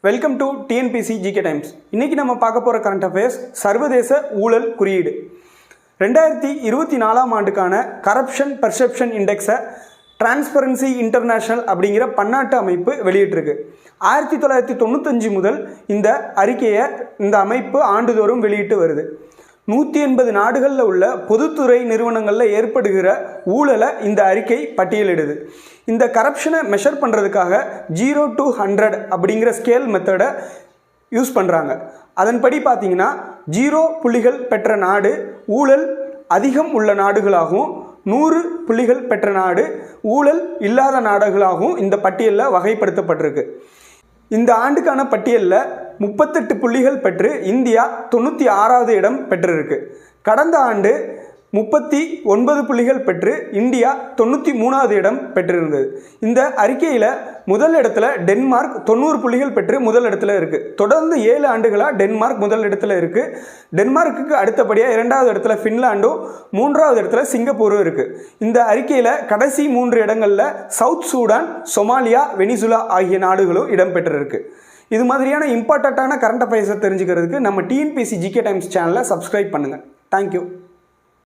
Welcome to TNPSC GK Times. இன்றைக்கி நம்ம பார்க்க போகிற கரண்ட் அஃபேர்ஸ் சர்வதேச ஊழல் குறியீடு 2024 ஆண்டுக்கான கரப்ஷன் பர்செப்ஷன் இண்டெக்ஸை டிரான்ஸ்பரன்சி இன்டர்நேஷ்னல் அப்படிங்கிற பன்னாட்டு அமைப்பு வெளியிட்டிருக்கு. 1995 முதல் இந்த அறிக்கையை இந்த அமைப்பு ஆண்டுதோறும் வெளியிட்டு வருது. 180 நாடுகளில் உள்ள பொதுத்துறை நிறுவனங்களில் ஏற்படுகிற ஊழலை இந்த அறிக்கை பட்டியலிடுது. இந்த கரப்ஷனை மெஷர் பண்ணுறதுக்காக 0 to 100 அப்படிங்கிற ஸ்கேல் மெத்தடை யூஸ் பண்ணுறாங்க. அதன்படி பார்த்தீங்கன்னா 0 புள்ளிகள் பெற்ற நாடு ஊழல் அதிகம் உள்ள நாடுகளாகவும் 100 புள்ளிகள் பெற்ற நாடு ஊழல் இல்லாத நாடுகளாகவும் இந்த பட்டியலில் வகைப்படுத்தப்பட்டிருக்கு. இந்த ஆண்டுக்கான பட்டியலில் 38 புள்ளிகள் பெற்று இந்தியா 96வது இடம் பெற்றிருக்கு. கடந்த ஆண்டு 39 புள்ளிகள் பெற்று இந்தியா 93வது இடம் பெற்றிருந்தது. இந்த அறிக்கையில் முதல் இடத்துல டென்மார்க் 90 புள்ளிகள் பெற்று முதல் இடத்துல இருக்குது. தொடர்ந்து 7 ஆண்டுகளாக டென்மார்க் முதல் இடத்துல இருக்குது. டென்மார்க்குக்கு அடுத்தபடியாக 2வது இடத்துல ஃபின்லாண்டும் 3வது இடத்துல சிங்கப்பூரும் இருக்குது. இந்த அறிக்கையில் கடைசி 3 இடங்களில் சவுத் சூடான், சொமாலியா, வெனிசுலா ஆகிய நாடுகளும் இடம்பெற்றிருக்கு. இது மாதிரியான இம்பார்ட்டண்ட்டான கரண்ட் அஃபேர்ஸை தெரிஞ்சுக்கிறதுக்கு நம்ம டிஎன்பிசி ஜிகே டைம்ஸ் சேனலை சப்ஸ்கிரைப் பண்ணுங்கள். தேங்க்யூ.